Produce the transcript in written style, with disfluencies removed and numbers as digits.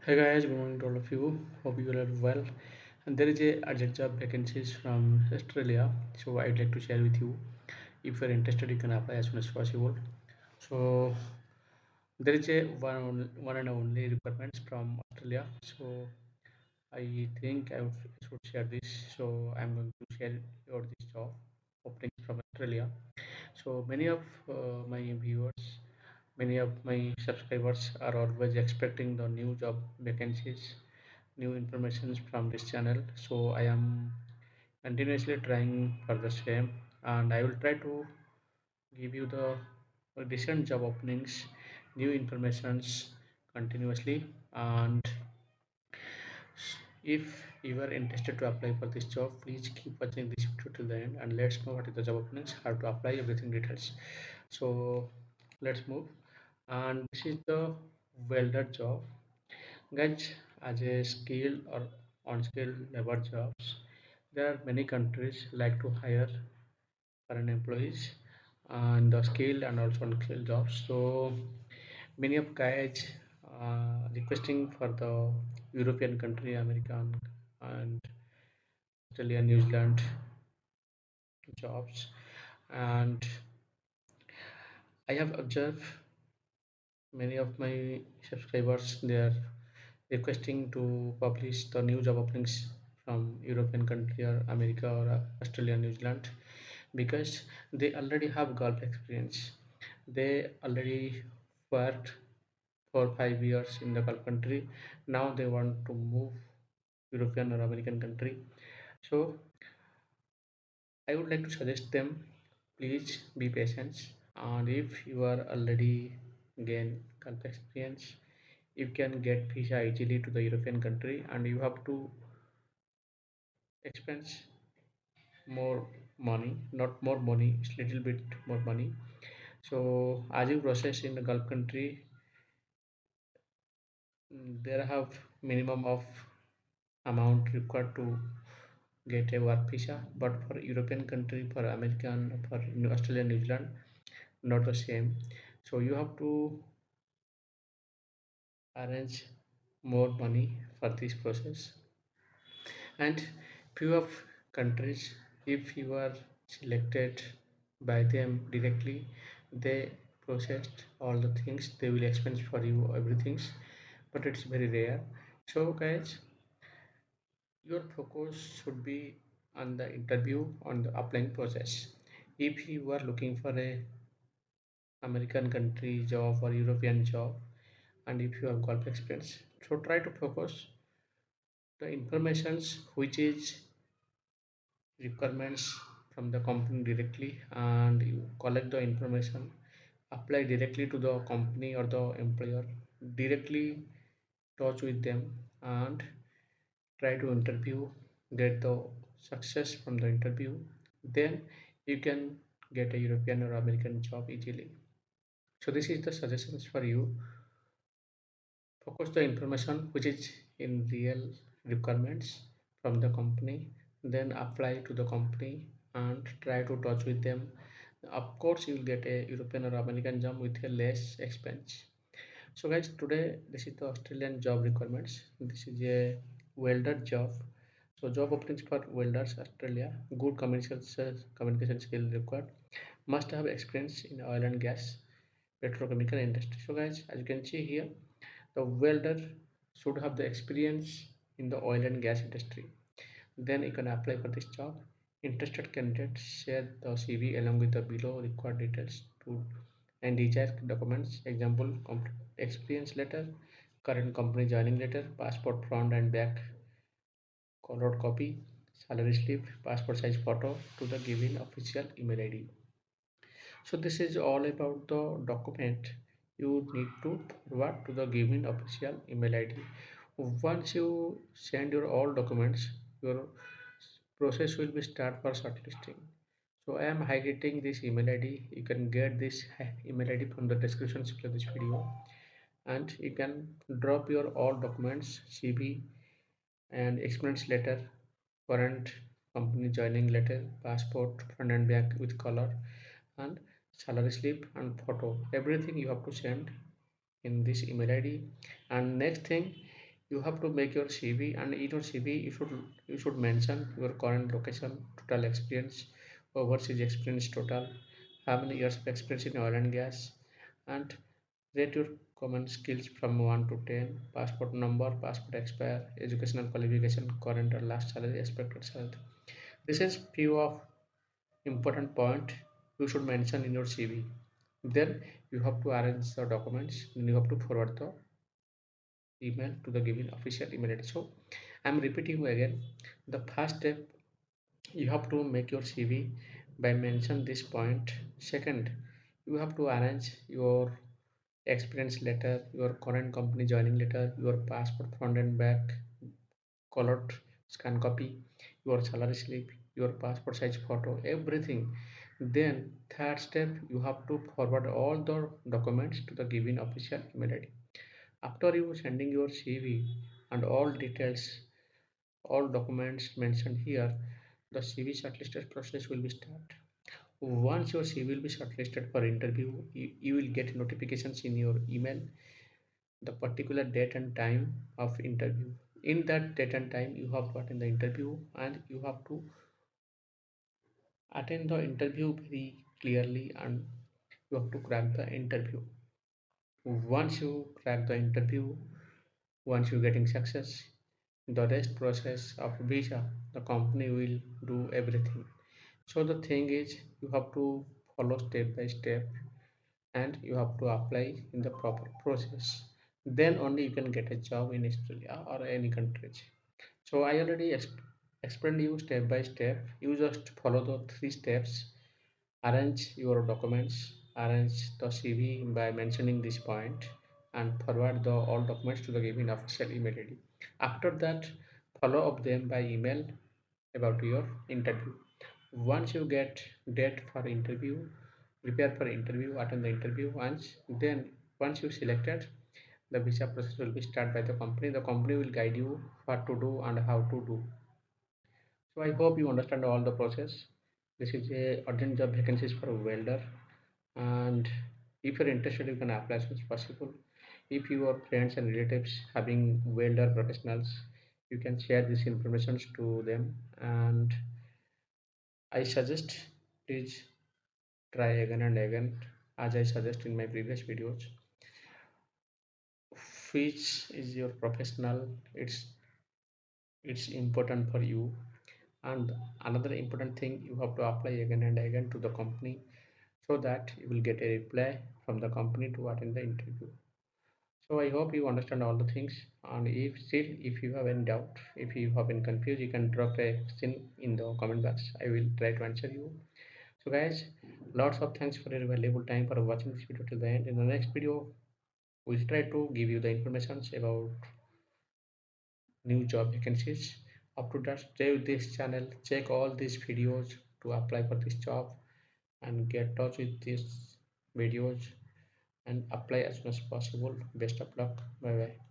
Hey guys, good morning to all of you. Hope you all are well. And there is a urgent job vacancies from Australia, so I'd like to share with you. If you're interested, you can apply as soon as possible. So there is a one and only requirements from Australia. So I think should share this. So I'm going to share your this job openings from Australia. So many of my viewers, many of my subscribers are always expecting the new job vacancies, new informations from this channel. So I am continuously trying for the same, and I will try to give you the recent job openings, new informations continuously. And if you are interested to apply for this job, please keep watching this video till the end, and let's know what is the job openings, how to apply, everything details. So let's move. And this is the welder job, guys. As a skilled or unskilled labor jobs, there are many countries like to hire foreign employees and the skilled and also unskilled jobs. So many of guys requesting for the European country, American and Australia, New Zealand jobs. And I have observed many of my subscribers, they are requesting to publish the new job openings from European country or America or Australia, New Zealand, because they already have Gulf experience. They already worked for 5 years in the Gulf country. Now they want to move European or American country. So I would like to suggest them, please be patient. And if you are already gain Gulf experience, you can get visa easily to the European country, and you have to expense more money, not more money, it's little bit more money. So as you process in the Gulf country, there have minimum of amount required to get a work visa, but for European country, for American, for Australia, New Zealand, not the same. So you have to arrange more money for this process. And few of countries, if you are selected by them directly, they processed all the things, they will expense for you everything, but it's very rare. So guys, your focus should be on the interview, on the applying process. If you are looking for a American country job or European job, and if you have golf experience, so try to focus the informations which is requirements from the company directly, and you collect the information, apply directly to the company or the employer, directly touch with them, and try to interview, get the success from the interview, then you can get a European or American job easily. So this is the suggestions for you. Focus the information which is in real requirements from the company, then apply to the company and try to touch with them. Of course, you will get a European or American job with a less expense. So guys, today this is the Australian job requirements. This is a welder job. So job openings for welders Australia. Good communication skill required. Must have experience in oil and gas, petrochemical industry. So guys, as you can see here, the welder should have the experience in the oil and gas industry. Then you can apply for this job. Interested candidates share the CV along with the below required details to and desired documents. Example: experience letter, current company joining letter, passport front and back colored copy, salary slip, passport size photo to the given official email ID. So this is all about the document you need to forward to the given official email ID. Once you send your all documents, your process will be start for shortlisting. So I am highlighting this email ID. You can get this email ID from the description section of this video, and you can drop your all documents, CV and experience letter, current company joining letter, passport front and back with color, and salary slip and photo. Everything you have to send in this email ID. And next thing, You have to make your CV, and in your CV you should mention your current location, total experience, overseas experience total, how many years of experience in oil and gas, and rate your common skills from 1 to 10, passport number, passport expire, educational qualification, current or last salary, expected salary. This is few of important point you should mention in your CV. Then you have to arrange the documents, then you have to forward the email to the given official email address. So I'm repeating you again. The first step, you have to make your CV by mention this point. Second, you have to arrange your experience letter, your current company joining letter, your passport front and back, colored scan copy, your salary slip, your passport size photo, everything. Then third step, you have to forward all the documents to the given official email id. After you sending your CV and all details, all documents mentioned here, the CV shortlisted process will be start. Once your CV will be shortlisted for interview, you will get notifications in your email, the particular date and time of interview. In that date and time, you have to attend the interview, and you have to attend the interview very clearly, and you have to crack the interview. Once you crack the interview, once you getting success, the rest process of visa, the company will do everything. So the thing is, you have to follow step by step, and you have to apply in the proper process. Then only you can get a job in Australia or any countries. So I already explained you step by step. You just follow the three steps. Arrange your documents, arrange the CV by mentioning this point, and forward the all documents to the given official email ID. After that, follow up them by email about your interview. Once you get date for interview, prepare for interview, attend the interview once. Then once you selected, the visa process will be started by the company. The company will guide you what to do and how to do. So I hope you understand all the process. This is a urgent job vacancies for a welder, and if you're interested, you can apply as soon as possible. If your friends and relatives having welder professionals, you can share this information to them. And I suggest, please try again and again, as I suggest in my previous videos. Which is your professional, it's important for you. And another important thing, you have to apply again and again to the company, so that you will get a reply from the company to attend the interview. So I hope you understand all the things. And if still, if you have any doubt, if you have been confused, you can drop a question in the comment box. I will try to answer you. So guys, lots of thanks for your valuable time for watching this video to the end. In the next video, we'll try to give you the information about new job vacancies. Up to that, stay with this channel, check all these videos to apply for this job, and get touch with these videos and apply as soon as possible. Best of luck. Bye bye.